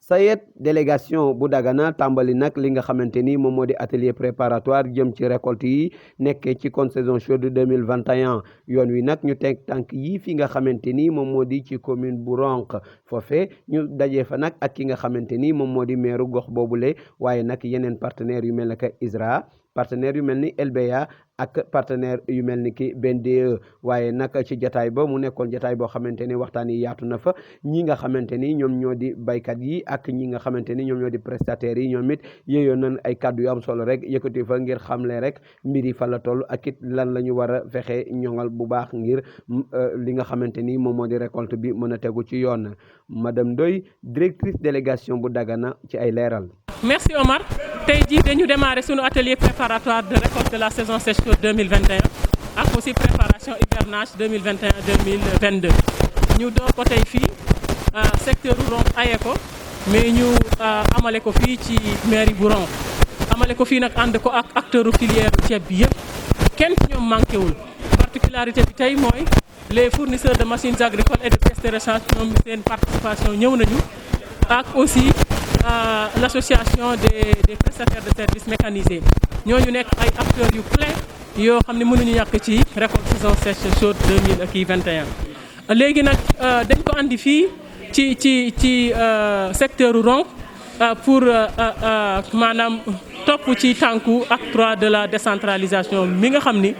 Sayet délégation bu Dagana tàmbali nag li nga xamante ni moom moo di atelier préparatoire jëm ci récolte yi nekkee ci contre-saison chaude 2021 yoon wi nag ñu teg tànk yi fi nga xamante ni moom moo di ci commune bu Ronk foofe ñu dajee fa nag ak ki nga xamante ni moom moo di meeru gox boobule waaye nag yeneen partenaires yu mel ne que ISRA partenaires yu mel ni LBA ak partenaire yu mel ni ki BNDE waaye nag ci jataay ba mu nekkoon jataay boo xamante ni waxtaan yi yaatu na fa ñi nga xamante ni ñoom ñoo di baykat yi ak ñi nga xamante ni ñoom ñoo di prestataires yi ñoom it yéeyoon nañ ay kàddu yu am solo rek yëkkati fa ngir xamle rek mbir yi fa la toll ak it lan la ñu war a fexe ñoŋal bu baax ngir li nga xamante ni moom moo di récolte bi mën a tegu ci yoon madame Ndoye directrice délégation bu Dagana ci ay leeral. Merci Omar. Tey jii dañu démarrer sunu atelier préparatoire de récolte de la saison sèche 2021 ak aussi préparation hivernage 2021-2022 ñu door ko tey fii secteur Ronk aye ko mais ñu amale ko fii ci mairie bu Ronk amale ko fii nag ànd ko ak acteur filière ceeb bi yëpp kenn ci ñoom manqué wul particularité bi tey mooy les fournisseurs de machines agricoles et de pièces de rechange ñoom seen participation ñëw nañu ak aussi l'association des prestataires de services mécanisés ñooñu nekk ay acteurs yu clés yoo xam ne mënuñu ñàkk ci récolte saison sèche chaude 2021 léegi nag dañ ko andi fii ci secteur Ronk pour maanaam topp ci tànku acte 3 de la décentralisation mi nga xam ni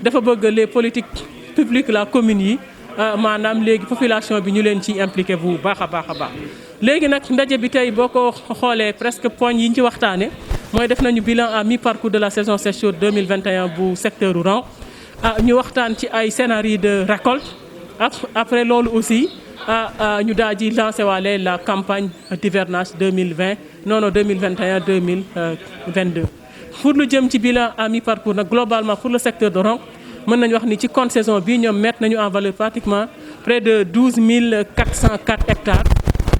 dafa bëgg les politiques publiques la commune yi maanaam léegi population bi ñu leen ci impliqué bu baax a baax a baax léegi nag ndaje bi tey boo ko xoolee presque poñ yi ñu ci waxtaane mooy def nañu bilan à mi-parcours de la saison sèche chaude 2021 bu secteur Ronk ñu waxtaan ci ay scénario de récolte après loolu aussi ñu daal di lancé waale la campagne d'hivernage 2021-2022 pour lu jëm ci bilan à mi-parcours nag globalement pour le secteur de Ronk mën nañu wax ni ci contre saison bi ñoom mettre nañu en valeur pratiquement près de 12 404 hectares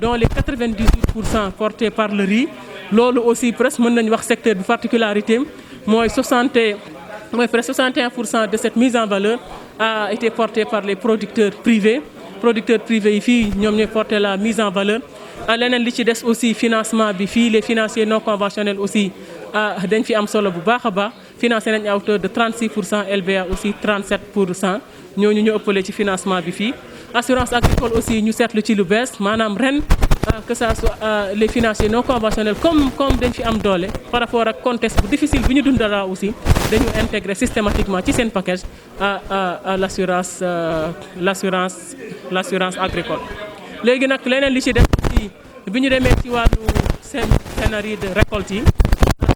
dont les 98% portés par le riz loolu aussi presque mën nañu wax secteur bi particularité mooy presque 61% de cette mise en valeur a été portée par les producteurs privés yi fii ñoom ñooy porter la mise en valeur leneen li ci des aussi financement bi fii les financiers non conventionnels aussi dañ fi am solo bu baax a baax financé nañ à hauteur de 36% LBA aussi 37% ñooñu ñu ëppale ci financement bi fii assurance agricole aussi ñu seetlu ci lu bees maanaam ren que ça soit les financiers non conventionnels comme dañ fi am doole par rapport ak contexte bu difficile bi ñu dundalaa aussi dañu intégrer systématiquement ci seen package l'assurance agricole léegi nag leneen li ci def aussi bi ñu demee ci wàllu seen scénario de récolte yi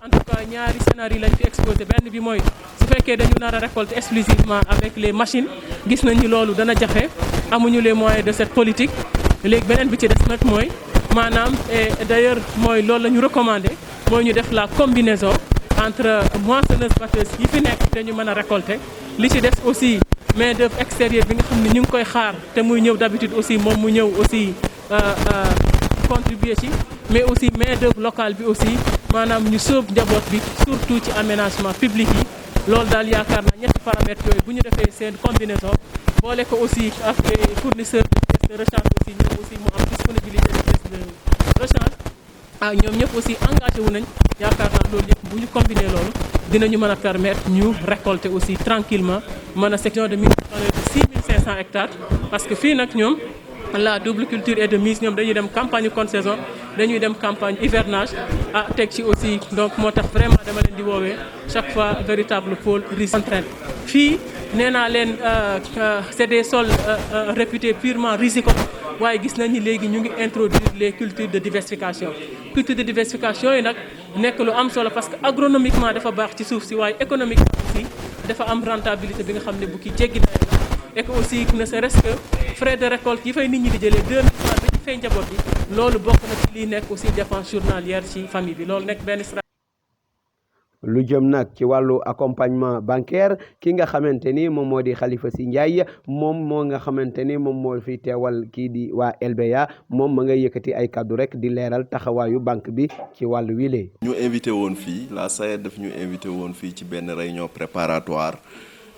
en tout cas ñaari scénario lañ fi exposé benn bi mooy su fekkee dañu nar a récolter exclusivement avec les machines gis nañ ni loolu dana jafe amuñu les moyens de cette politique léegi beneen bi ci des nag mooy maanaam d'ailleurs mooy loolu la ñu recommandé mooy ñu def la combinaison entre moissonneuses batteuses yi fi nekk te ñu mën a récolter li ci des aussi main d'œuvre extérieure bi nga xam ne ñu ngi koy xaar te muy ñëw d'habitude aussi moom mu ñëw aussi contribuer ci mais aussi main d'œuvre locale bi aussi maanaam ñu sóob njaboot bi surtout ci aménagement public yi loolu daal yaakaar naa ñetti paramètres yooyu bu ñu defee seen combinaison boole ko aussi ak les fournisseurs de pièces de rechange aussi ñoom aussi mu am disponibilité de pièces de rechange ñoom ñëpp aussi engagé wu nañ yaakaar naa loolu yëpp bu ñu combiner loolu dinañu mën a permettre ñu récolter aussi tranquillement mën a section de mise en valeur de 6500 hectares parce que fii nag ñoom la double culture et de mise ñoom dañuy dem campagne contre-saison dañuy dem campagne hivernage teg ci aussi donc moo tax vraiment dama leen di woowee chaque fois véritable pôle risque entraîne fii nee naa leen c'est des sols réputés purement rizicoles waaye gis nañu léegi ñu ngi introduire les cultures de diversification yi nag nekk lu am solo parce que agronomiquement dafa baax ci suuf si waaye économiquement aussi dafa am rentabilité bi nga xam ne bu ki jéggi dayo la et que aussi ne serait-ce que frais de récolte yi fay nit ñi di jëlee 2000 francs ba ci fay njaboot bi loolu bokk na ci lii nekk aussi dépense journalière ci famille bi loolu nekk benn lu jëm nag ci wàllu accompagnement bancaire ki nga xamante ni moom moo di Khalifa Sy Ndiaye moom moo nga xamante ni moom moo fi teewal kii di waa LBA moom ma nga yëkkati ay kaddu rek di leeral taxawaayu banque bi ci wàllu wile. ñu invité woon fii la SAED daf ñu invité woon fii ci benn réunion préparatoire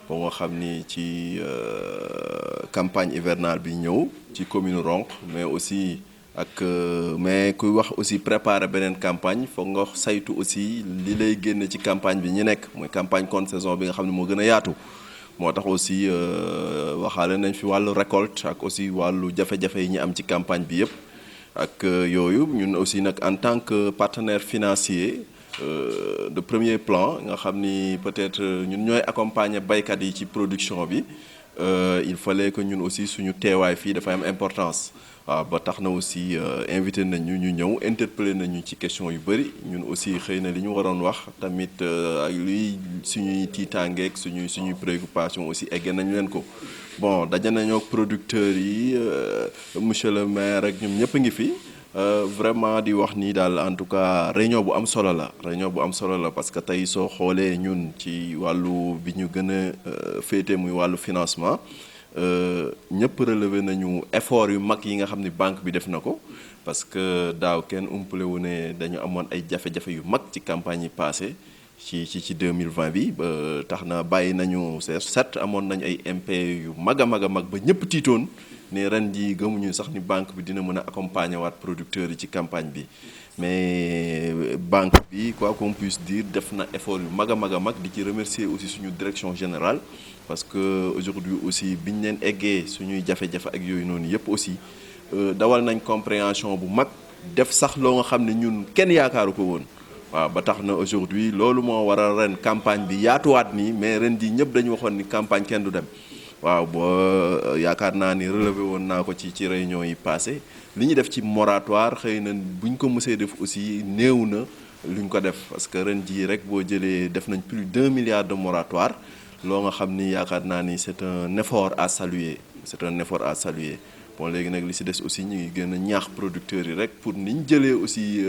ba nga xam ni ci campagne hivernale bi ñëw ci commune Ronk mais aussi ak mais kuy wax aussi préparer beneen campagne foog nga saytu aussi li lay génn ci campagne bi ñu nekk mooy campagne contre saison bi nga xam ne moo gën a yaatu moo tax aussi waxaale nañ fi wàllu récolte ak aussi wàllu jafe-jafe yi ñu am ci campagne bi yëpp ak yooyu ñun aussi nag en tant que partenaire financier de premier plan nga xam ni peut-être ñun ñooy accompagner baykat yi ci production bi il fallait que ñun aussi suñu teewaay fii dafay am importance waaw ba tax na aussi invité nañu ñu ñëw interpellé nañu ci question yu bëri ñun aussi xëy na li ñu waroon wax tamit ak luy suñuy tiitaangeeg suñuy préoccupation aussi egge nañu leen ko bon daje nañoo ak producteurs yi monsieur le maire ak ñoom ñëpp a ngi fi vraiment di wax ni daal en tout cas réunion bu am solo la parce que tey soo xoolee ñun ci wàllu bi ñu gën a féete muy wàllu financement ñëpp relevé nañu effort yu mag yi nga xam ni banque bi def na ko parce que daaw kenn umpale wu ne dañu amoon ay jafe-jafe yu mag ci campagne yi passé ci 2020 bi ba tax na bàyyi nañu certes amoon nañu ay MP yu mag a mag ba ñëpp tiitoon ne ren jii gëmuñu sax ni banque bi dina mën a accompagner waat producteurs yi ci campagne bi mais banque bi quoi qu'on puisse dire def na effort yu mag a mag di ci remercier aussi suñu direction générale parce que aujourd'hui aussi biñ leen eggee suñuy jafe-jafe ak yooyu noonu yëpp aussi dawal nañ compréhension bu mag def sax loo nga xam ne ñun kenn yaakaaru ko woon waaw ba tax na aujourd'hui loolu moo waral ren campagne bi yaatuwaat nii mais ren jii ñëpp dañu waxoon ni campagne kenn du dem waaw boo yaakaar naa ni relevé woon naa ko ci réunion yi passé li ñu def ci moratoire xëy na bu ñu ko mësee def aussi néew na lu ñu ko def parce que ren jii rek boo jëlee def nañ plus d'1 milliard de moratoire loo nga xam ni yaakaar naa ni c'est un effort à saluer bon léegi nag li ci des aussi ñu ngi gën a ñaax producteurs yi rek pour ni ñu jëlee aussi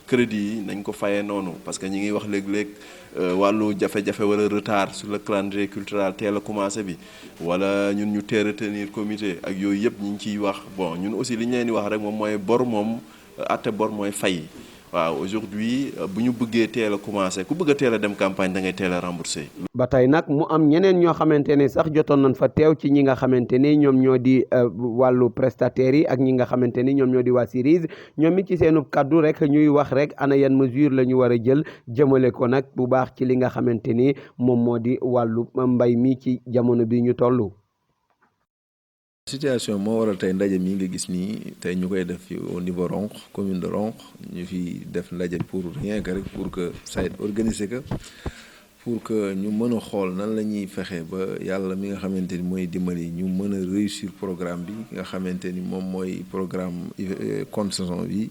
crédit yi nañ ko fayee noonu parce que ñi ngi wax léeg-léeg wàllu jafe-jafe wala retard sur le calendrier culturel teel a commencé bi wala ñun ñu teel a tenir comité ak yooyu yëpp ñu ngi ciy wax bon ñun aussi li ñu leen di wax rek moom mooy bor moom àtte bor mooy fay waaw aujourd'hui bu ñu bëggee teel a commencé ku bëgg a teel a dem campagne da ngay teel a remboursé. ba tey nag mu am ñeneen ñoo xamante ne sax jotoon nañ fa teew ci ñi nga xamante ni ñoom ñoo di wàllu prestataires yi ak ñi nga xamante ni ñoom ñoo di waa Cerise ñoom it ci seenu kaddu rek ñuy wax rek ana yan mesure la ñu war a jël jëmale ko nag bu baax ci li nga xamante ni moom moo di wàllu mbay mi ci jamono bi ñu toll. situation moo waral tey ndaje mi nga gis nii tey ñu koy def fi au niveau Ronkh commune de Ronkh ñu fi def ndaje pour rien que rek pour que SAED organiser que pour que ñu mën a xool nan la ñuy fexe ba yàlla mi nga xamante ni mooy dimbali ñu mën a réussir programme bi nga xamante ni moom mooy programme contre-saison bi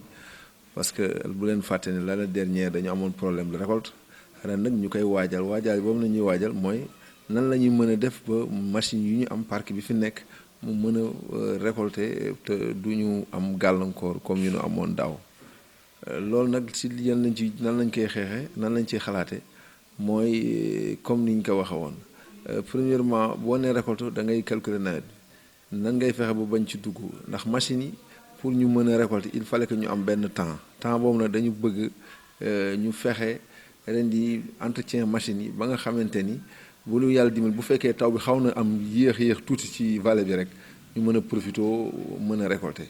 parce que bu leen fàtte ne l'année dernière dañu amoon problème de récolte ren nag ñu koy waajal boobu la ñuy waajal mooy nan la ñuy mën a def ba machine yu ñu am parc bi fi nekk mu mën a récolter te du ñu am gàllankoor comme yu ñu amoon daaw loolu nag si yan lañ ci nan lañ koy xeexee nan lañ ciy xalaate mooy comme ni ñu ko waxee woon premièrement boo nee récolte da ngay calculer nawet bi nan ngay fexe ba bañ ci dugg ndax machines yi pour ñu mën a récolter il fallait que ñu am benn temps boobu nag dañu bëgg ñu fexe ren di entretien machines yi ba nga xamante ni bu ñu yàlla dimbali bu fekkee taw bi xaw na am yéex tuuti ci vallée bi rek ñu mën a profité mën a récolter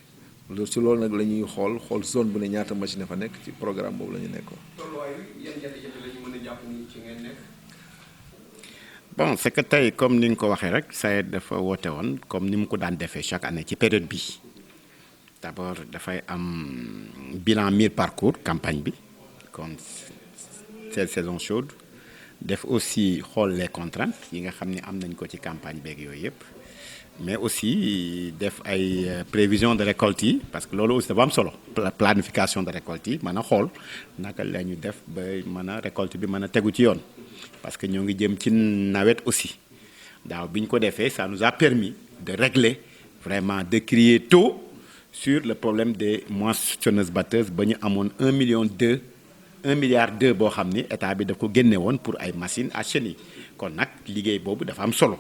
loolu si loolu nag la ñuy xool zone bu ne ñaata machine fa nekk ci programme boobu la ñu nekkoon. bon c'est que tey comme ni nga ko waxee rek SAED dafa woote woon comme ni mu ko daan defee chaque année ci période bi d'abord dafay am bilan mi-parcours campagne bi kon cette saison chaude. def aussi xool les contraintes yi nga xam ne am nañ ko ci campagne beeg yooyu yëpp mais aussi def ay prévision de récolte yi parce que loolu aussi dafa am solo planification de récolte yi mën a xool naka la ñu def ba mën a récolte bi mën a tegu ci yoon parce que ñoo ngi jëm ci nawet aussi daaw bi ñu ko defee ça nous a permis de régler vraiment de crier tôt sur le problème des moissonneuses batteuses ba ñu amoon 1,2 milliard boo xam ni état bi daf ko génne woon pour ay machines à chenille kon nag liggéey boobu dafa am solo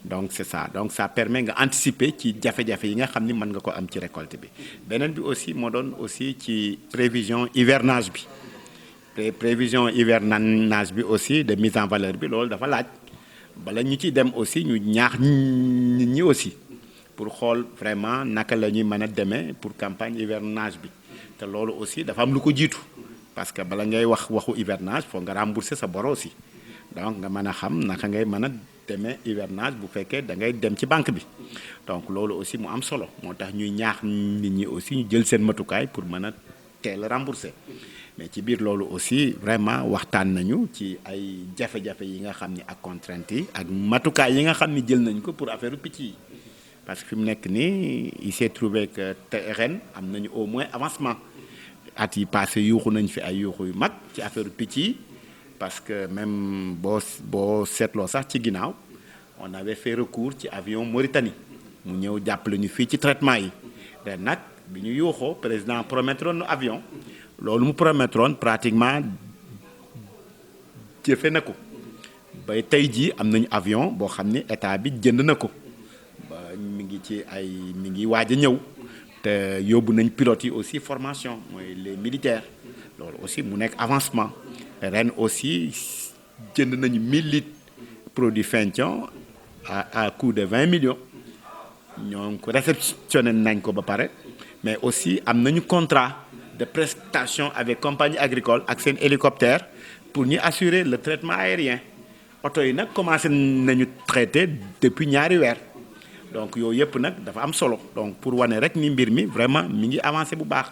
donc c'est ça donc ça permet nga anticiper ci jafe-jafe yi nga xam ni mën nga ko am ci récolte bi beneen bi aussi moo doon aussi ci prévision hivernage bi prévision hivernage bi aussi de mise en valeur bi loolu dafa laaj bala ñu ci dem aussi ñu ñaax nit ñi aussi pour xool vraiment naka la ñuy mën a demee pour campagne hivernage bi te loolu aussi dafa am lu ko jiitu parce que bala ngay wax waxu hivernage faut nga rembourser sa bor aussi donc nga mën a xam naka ngay mën a demee hivernage bu fekkee da ngay dem ci banque bi donc loolu aussi mu am solo moo tax ñuy ñaax nit ñi aussi ñu jël seen matukaay pour mën a teel a rembourser mais ci biir loolu aussi vraiment waxtaan nañu ci ay jafe-jafe yi nga xam ni ak contraintes yi ak matukaay yi nga xam ni jël nañ ko pour affaire picc yi parce que fi mu nekk nii il s'est trouvé que ren am nañu au moins avancement at yi passé yuuxu nañ fi ay yuuxu yu mag ci affaire picc yi parce que même boo seetloo sax ci ginnaaw on avait fait recours ci avion Mauritanie mu ñëw jàppale ñu fii ci traitement yi ren nag bi ñu yuuxoo président promettroon nu avion loolu mu promettroon pratiquement jëfe na ko ba tey jii am nañu avion boo xam ni état bi jënd na ko ba mi ngi waaj a ñëw te yóbbu nañ pilotes yi aussi formation mooy les militaires loolu aussi mu nekk avancement ren aussi jënd nañu 1000 litres produit Fention à coût de 20 millions ñoo ko réceptionné nañ ko ba pare mais aussi am nañu contrat de prestation avec compagnie agricole ak seen hélicoptère pour ñu assurer le traitement aérien oto yi nag commencé nañu traiter depuis ñaari weer donc yooyu yëpp nag dafa am solo donc pour wane rek ni mbir mi vraiment mi ngi avancé bu baax